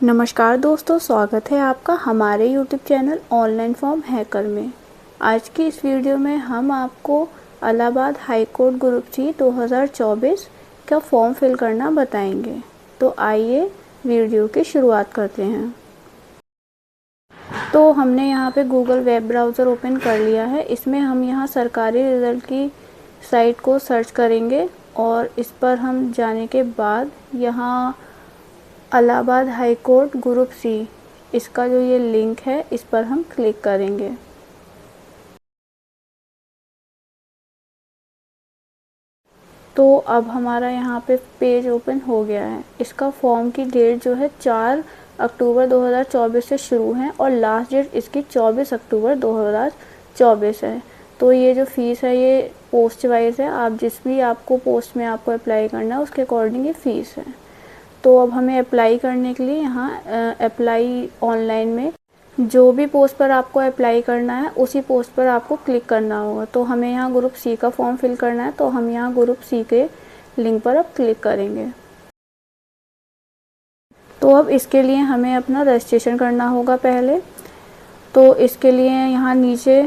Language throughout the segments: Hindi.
नमस्कार दोस्तों, स्वागत है आपका हमारे YouTube channel online form hacker में। आज की इस वीडियो में हम आपको Allahabad high court group C 2024 का फॉर्म फिल करना बताएंगे। तो आइए वीडियो की शुरुआत करते हैं। तो हमने यहाँ पे गूगल वेब ब्राउज़र ओपन कर लिया है। इसमें हम यहाँ सरकारी रिज़ल्ट की साइट को सर्च करेंगे और इस पर हम जाने के बाद यहाँ Allahabad high court group C इसका जो ये लिंक है इस पर हम क्लिक करेंगे। तो अब हमारा यहाँ पे पेज ओपन हो गया है। इसका फॉर्म की डेट जो है 4 अक्टूबर 2024 से शुरू है और लास्ट डेट इसकी 24 अक्टूबर 2024 है। तो ये जो फ़ीस है ये पोस्ट वाइज है, आप जिस भी आपको पोस्ट में आपको अप्लाई करना है उसके अकॉर्डिंग ये फ़ीस है। तो अब हमें अप्लाई करने के लिए यहाँ अप्लाई ऑनलाइन में जो भी पोस्ट पर आपको अप्लाई करना है उसी पोस्ट पर आपको क्लिक करना होगा। तो हमें यहाँ ग्रुप सी का फॉर्म फिल करना है, तो हम यहाँ ग्रुप सी के लिंक पर अब क्लिक करेंगे। तो अब इसके लिए हमें अपना रजिस्ट्रेशन करना होगा पहले। तो इसके लिए यहाँ नीचे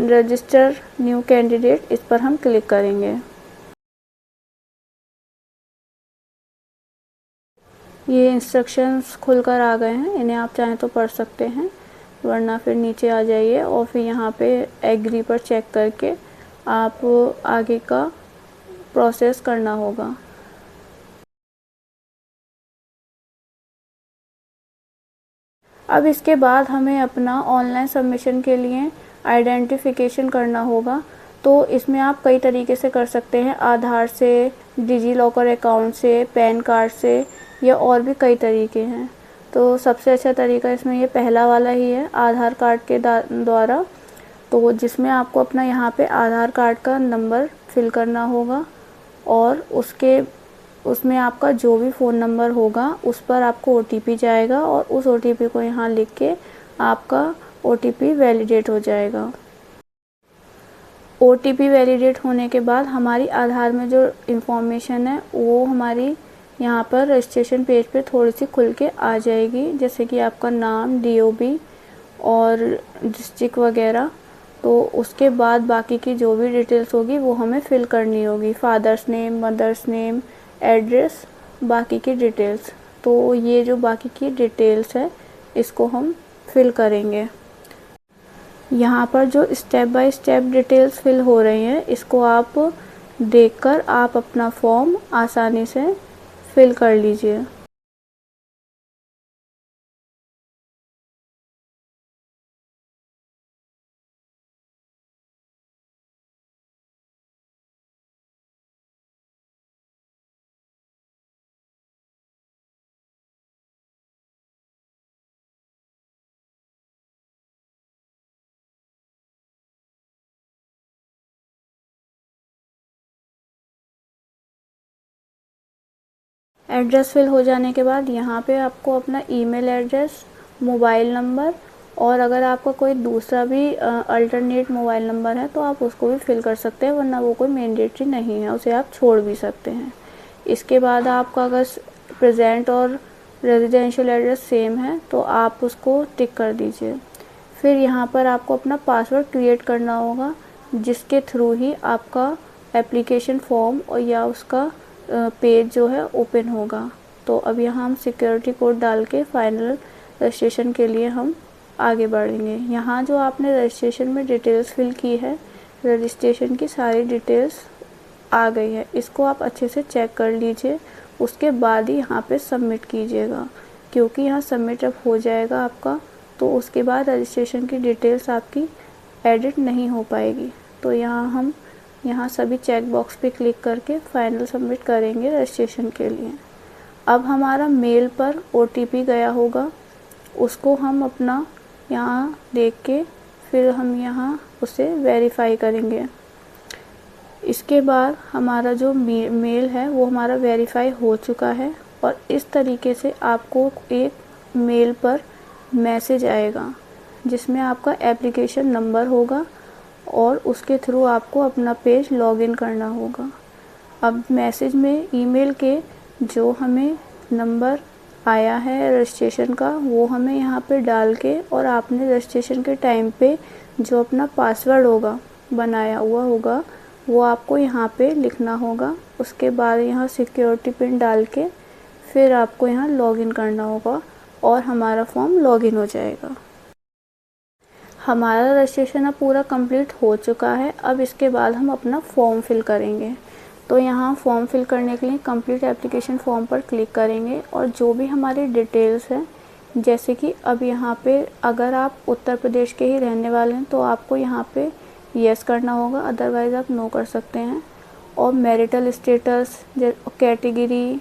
रजिस्टर न्यू कैंडिडेट इस पर हम क्लिक करेंगे। ये इंस्ट्रक्शंस खुलकर आ गए हैं, इन्हें आप चाहें तो पढ़ सकते हैं, वरना फिर नीचे आ जाइए और फिर यहाँ पे एग्री पर चेक करके आप आगे का प्रोसेस करना होगा। अब इसके बाद हमें अपना ऑनलाइन सबमिशन के लिए आइडेंटिफिकेशन करना होगा। तो इसमें आप कई तरीके से कर सकते हैं, आधार से, डिजी लॉकर अकाउंट से, पैन कार्ड से, या और भी कई तरीके हैं। तो सबसे अच्छा तरीका इसमें ये पहला वाला ही है, आधार कार्ड के द्वारा। तो जिसमें आपको अपना यहाँ पे आधार कार्ड का नंबर फिल करना होगा और उसमें आपका जो भी फ़ोन नंबर होगा उस पर आपको OTP जाएगा और उस OTP को यहाँ लिख के आपका OTP वैलिडेट हो जाएगा। OTP वैलिडेट होने के बाद हमारी आधार में जो इन्फॉर्मेशन है वो हमारी यहाँ पर रजिस्ट्रेशन पेज पे थोड़ी सी खुल के आ जाएगी, जैसे कि आपका नाम, DOB और डिस्ट्रिक्ट वगैरह। तो उसके बाद बाकी की जो भी डिटेल्स होगी वो हमें फिल करनी होगी, father's name, mother's name, address, बाकी की डिटेल्स। तो ये जो बाकी की डिटेल्स है इसको हम फिल करेंगे। यहाँ पर जो step by step details fill हो रही हैं इसको आप देखकर आप अपना फॉर्म आसानी से फिल कर लीजिए। एड्रेस फिल हो जाने के बाद यहाँ पे आपको अपना ईमेल एड्रेस, मोबाइल नंबर और अगर आपका कोई दूसरा भी अल्टरनेट मोबाइल नंबर है तो आप उसको भी फिल कर सकते हैं, वरना वो कोई मैंडेटरी नहीं है, उसे आप छोड़ भी सकते हैं। इसके बाद आपका अगर प्रेजेंट और रेजिडेंशियल एड्रेस सेम है तो आप उसको टिक कर दीजिए। फिर यहाँ पर आपको अपना पासवर्ड क्रिएट करना होगा जिसके थ्रू ही आपका एप्लीकेशन फॉर्म और या उसका पेज जो है ओपन होगा। तो अब यहाँ हम सिक्योरिटी कोड डाल के फाइनल रजिस्ट्रेशन के लिए हम आगे बढ़ेंगे। यहाँ जो आपने रजिस्ट्रेशन में डिटेल्स फिल की है, रजिस्ट्रेशन की सारी डिटेल्स आ गई है, इसको आप अच्छे से चेक कर लीजिए। उसके बाद ही यहाँ पे सबमिट कीजिएगा, क्योंकि यहाँ सबमिट अब हो जाएगा आपका, तो उसके बाद रजिस्ट्रेशन की डिटेल्स आपकी एडिट नहीं हो पाएगी। तो यहाँ सभी चेक बॉक्स पे क्लिक करके फाइनल सबमिट करेंगे रजिस्ट्रेशन के लिए। अब हमारा मेल पर OTP गया होगा, उसको हम अपना यहाँ देख के फिर हम यहाँ उसे वेरीफाई करेंगे। इसके बाद हमारा जो मेल है वो हमारा वेरीफाई हो चुका है और इस तरीके से आपको एक मेल पर मैसेज आएगा जिसमें आपका एप्लीकेशन नंबर होगा और उसके थ्रू आपको अपना पेज लॉगिन करना होगा। अब मैसेज में ईमेल के जो हमें नंबर आया है रजिस्ट्रेशन का, वो हमें यहाँ पे डाल के, और आपने रजिस्ट्रेशन के टाइम पे जो अपना पासवर्ड होगा बनाया हुआ होगा वो आपको यहाँ पे लिखना होगा। उसके बाद यहाँ सिक्योरिटी पिन डाल के फिर आपको यहाँ लॉगिन करना होगा और हमारा फॉर्म लॉगिन हो जाएगा। हमारा रजिस्ट्रेशन अब पूरा कंप्लीट हो चुका है। अब इसके बाद हम अपना फॉर्म फिल करेंगे। तो यहाँ फॉर्म फिल करने के लिए कंप्लीट एप्लीकेशन फॉर्म पर क्लिक करेंगे और जो भी हमारी डिटेल्स हैं, जैसे कि अब यहाँ पे अगर आप उत्तर प्रदेश के ही रहने वाले हैं तो आपको यहाँ पे यस करना होगा, अदरवाइज़ आप नो कर सकते हैं। और मैरिटल स्टेटस, कैटेगरी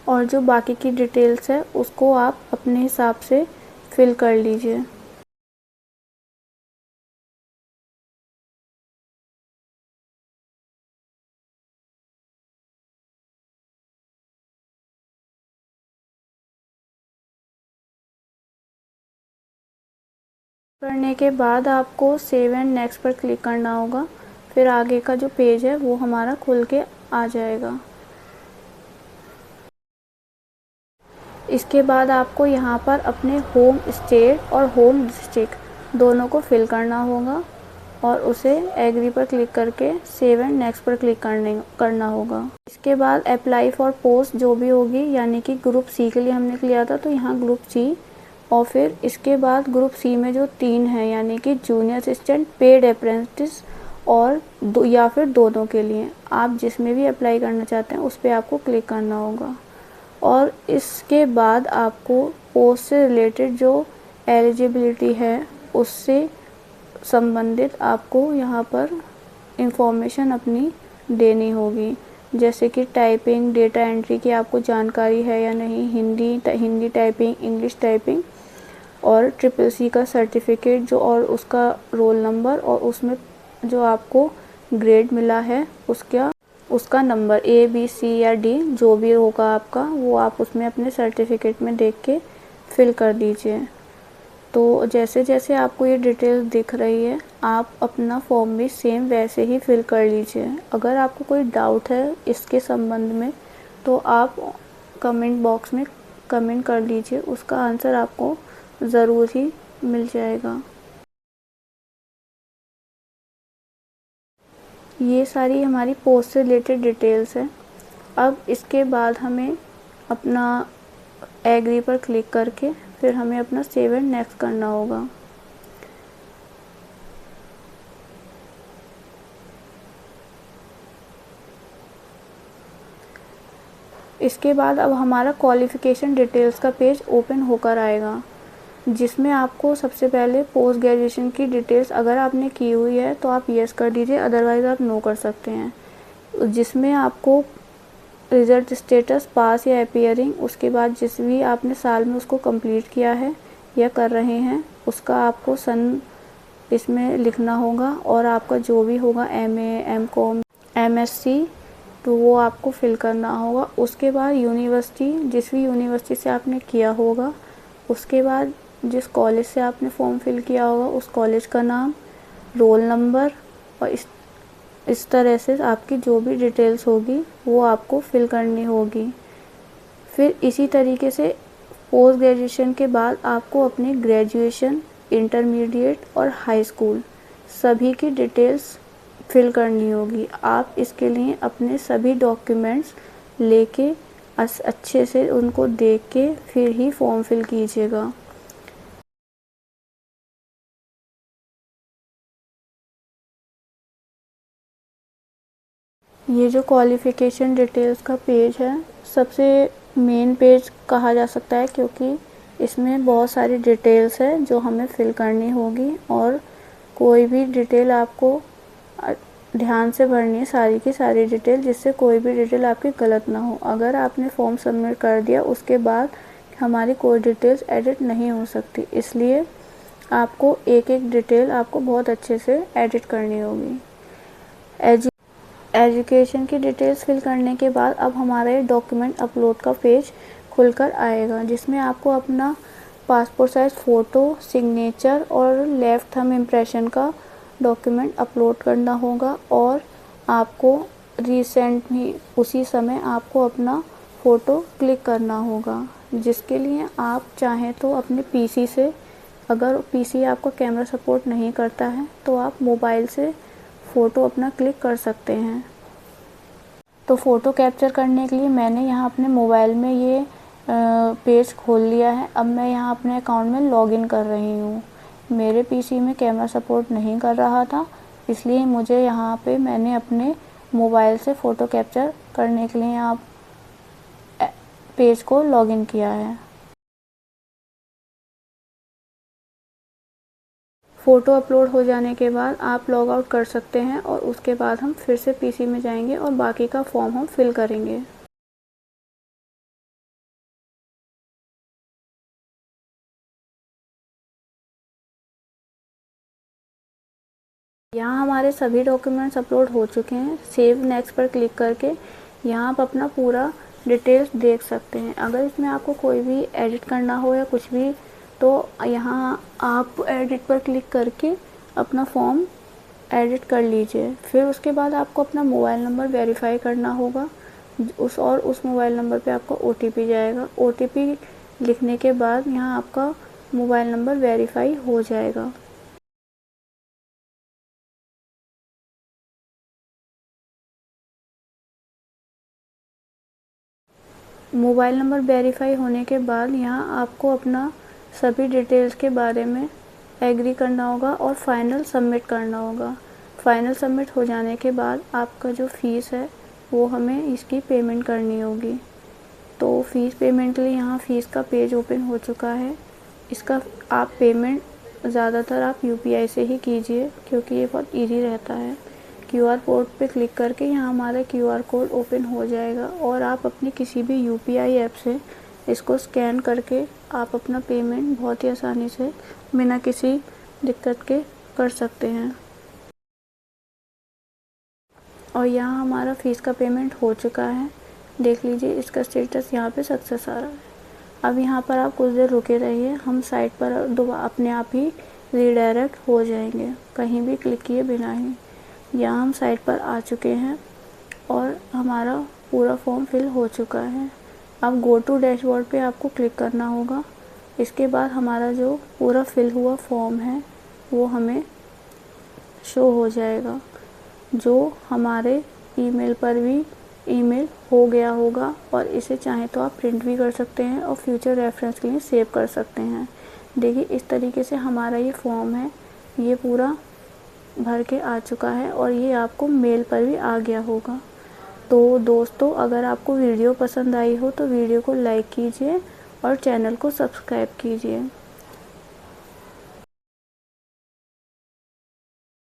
और जो बाकी की डिटेल्स है उसको आप अपने हिसाब से फिल कर लीजिए। करने के बाद आपको सेव एंड नेक्स्ट पर क्लिक करना होगा। फिर आगे का जो पेज है वो हमारा खुल के आ जाएगा। इसके बाद आपको यहाँ पर अपने होम स्टेट और होम डिस्ट्रिक्ट दोनों को फिल करना होगा और उसे एग्री पर क्लिक करके सेव एंड नेक्स्ट पर क्लिक करना होगा। इसके बाद अप्लाई फॉर पोस्ट जो भी होगी, यानी कि ग्रुप सी के लिए हमने लिया था तो यहाँ ग्रुप सी, और फिर इसके बाद ग्रुप सी में जो 3 हैं यानी कि जूनियर असिस्टेंट, पेड अप्रेंटिस और या फिर दोनों के लिए आप जिसमें भी अप्लाई करना चाहते हैं उस पर आपको क्लिक करना होगा। और इसके बाद आपको पोस्ट से रिलेटेड जो एलिजिबिलिटी है उससे संबंधित आपको यहाँ पर इंफॉर्मेशन अपनी देनी होगी, जैसे कि टाइपिंग, डेटा एंट्री की आपको जानकारी है या नहीं, हिंदी टाइपिंग, इंग्लिश टाइपिंग और CCC का सर्टिफिकेट जो और उसका रोल नंबर और उसमें जो आपको ग्रेड मिला है उसका नंबर A, B, C या D जो भी होगा आपका, वो आप उसमें अपने सर्टिफिकेट में देख के फिल कर दीजिए। तो जैसे जैसे आपको ये डिटेल्स दिख रही है आप अपना फॉर्म भी सेम वैसे ही फिल कर लीजिए। अगर आपको कोई डाउट है इसके संबंध में तो आप कमेंट बॉक्स में कमेंट कर लीजिए, उसका आंसर आपको ज़रूर ही मिल जाएगा। ये सारी हमारी पोस्ट से रिलेटेड डिटेल्स है। अब इसके बाद हमें अपना एग्री पर क्लिक करके फिर हमें अपना सेव एंड नेक्स्ट करना होगा। इसके बाद अब हमारा क्वालिफ़िकेशन डिटेल्स का पेज ओपन होकर आएगा, जिसमें आपको सबसे पहले पोस्ट ग्रेजुएशन की डिटेल्स अगर आपने की हुई है तो आप यस कर दीजिए, अदरवाइज़ आप नो कर सकते हैं। जिसमें आपको रिज़ल्ट स्टेटस पास या अपीयरिंग, उसके बाद जिस भी आपने साल में उसको कंप्लीट किया है या कर रहे हैं उसका आपको सन इसमें लिखना होगा, और आपका जो भी होगा MA, MCOM, MSc तो वो आपको फिल करना होगा। उसके बाद यूनिवर्सिटी, जिस भी यूनिवर्सिटी से आपने किया होगा, उसके बाद जिस कॉलेज से आपने फॉर्म फिल किया होगा उस कॉलेज का नाम, रोल नंबर, और इस तरह से आपकी जो भी डिटेल्स होगी वो आपको फिल करनी होगी। फिर इसी तरीके से पोस्ट ग्रेजुएशन के बाद आपको अपनी ग्रेजुएशन, इंटरमीडिएट और हाई स्कूल सभी की डिटेल्स फिल करनी होगी। आप इसके लिए अपने सभी डॉक्यूमेंट्स लेके अच्छे से उनको देख के फिर ही फॉर्म फिल कीजिएगा। ये जो क्वालिफ़िकेशन डिटेल्स का पेज है सबसे मेन पेज कहा जा सकता है, क्योंकि इसमें बहुत सारी डिटेल्स है जो हमें फिल करनी होगी और कोई भी डिटेल आपको ध्यान से भरनी है, सारी की सारी डिटेल, जिससे कोई भी डिटेल आपकी गलत ना हो। अगर आपने फॉर्म सबमिट कर दिया उसके बाद हमारी कोई डिटेल्स एडिट नहीं हो सकती, इसलिए आपको एक एक डिटेल आपको बहुत अच्छे से एडिट करनी होगी। एजुकेशन की डिटेल्स फिल करने के बाद अब हमारे डॉक्यूमेंट अपलोड का पेज खुलकर आएगा, जिसमें आपको अपना पासपोर्ट साइज़ फ़ोटो, सिग्नेचर और लेफ़्ट थंब इम्प्रेशन का डॉक्यूमेंट अपलोड करना होगा, और आपको रिसेंट ही उसी समय आपको अपना फ़ोटो क्लिक करना होगा। जिसके लिए आप चाहें तो अपने पीसी से, अगर पीसी आपका कैमरा सपोर्ट नहीं करता है तो आप मोबाइल से फ़ोटो अपना क्लिक कर सकते हैं। तो फ़ोटो कैप्चर करने के लिए मैंने यहाँ अपने मोबाइल में ये पेज खोल लिया है। अब मैं यहाँ अपने अकाउंट में लॉगिन कर रही हूँ। मेरे पीसी में कैमरा सपोर्ट नहीं कर रहा था, इसलिए मुझे यहाँ पे मैंने अपने मोबाइल से फ़ोटो कैप्चर करने के लिए यहाँ पेज को लॉगिन किया है। फ़ोटो अपलोड हो जाने के बाद आप लॉग आउट कर सकते हैं और उसके बाद हम फिर से पीसी में जाएंगे और बाकी का फॉर्म हम फिल करेंगे। यहाँ हमारे सभी डॉक्यूमेंट्स अपलोड हो चुके हैं। सेव नेक्स्ट पर क्लिक करके यहाँ आप अपना पूरा डिटेल्स देख सकते हैं। अगर इसमें आपको कोई भी एडिट करना हो या कुछ भी, तो यहाँ आप एडिट पर क्लिक करके अपना फॉर्म एडिट कर लीजिए। फिर उसके बाद आपको अपना मोबाइल नंबर वेरीफाई करना होगा। उस मोबाइल नंबर पे आपका OTP जाएगा। OTP लिखने के बाद यहाँ आपका मोबाइल नंबर वेरीफाई हो जाएगा। मोबाइल नंबर वेरीफाई होने के बाद यहाँ आपको अपना सभी डिटेल्स के बारे में एग्री करना होगा और फाइनल सबमिट करना होगा। फाइनल सबमिट हो जाने के बाद आपका जो फ़ीस है वो हमें इसकी पेमेंट करनी होगी। तो फ़ीस पेमेंट के लिए यहाँ फ़ीस का पेज ओपन हो चुका है। इसका आप पेमेंट ज़्यादातर आप UPI से ही कीजिए, क्योंकि ये बहुत ईजी रहता है। QR कोड पे क्लिक करके यहाँ हमारा QR कोड ओपन हो जाएगा और आप अपनी किसी भी UPI ऐप से इसको स्कैन करके आप अपना पेमेंट बहुत ही आसानी से बिना किसी दिक्कत के कर सकते हैं। और यहाँ हमारा फ़ीस का पेमेंट हो चुका है। देख लीजिए, इसका स्टेटस यहाँ पे सक्सेस आ रहा है। अब यहाँ पर आप कुछ देर रुके रहिए, हम साइट पर दोबारा अपने आप ही रीडायरेक्ट हो जाएंगे, कहीं भी क्लिक किए बिना ही। यहाँ हम साइट पर आ चुके हैं और हमारा पूरा फॉर्म फिल हो चुका है। अब गो टू डैशबोर्ड पे आपको क्लिक करना होगा। इसके बाद हमारा जो पूरा फिल हुआ फॉर्म है वो हमें शो हो जाएगा, जो हमारे ईमेल पर भी ईमेल हो गया होगा। और इसे चाहें तो आप प्रिंट भी कर सकते हैं और फ्यूचर रेफरेंस के लिए सेव कर सकते हैं। देखिए, इस तरीके से हमारा ये फॉर्म है, ये पूरा भर के आ चुका है और ये आपको मेल पर भी आ गया होगा। तो दोस्तों, अगर आपको वीडियो पसंद आई हो तो वीडियो को लाइक कीजिए और चैनल को सब्सक्राइब कीजिए।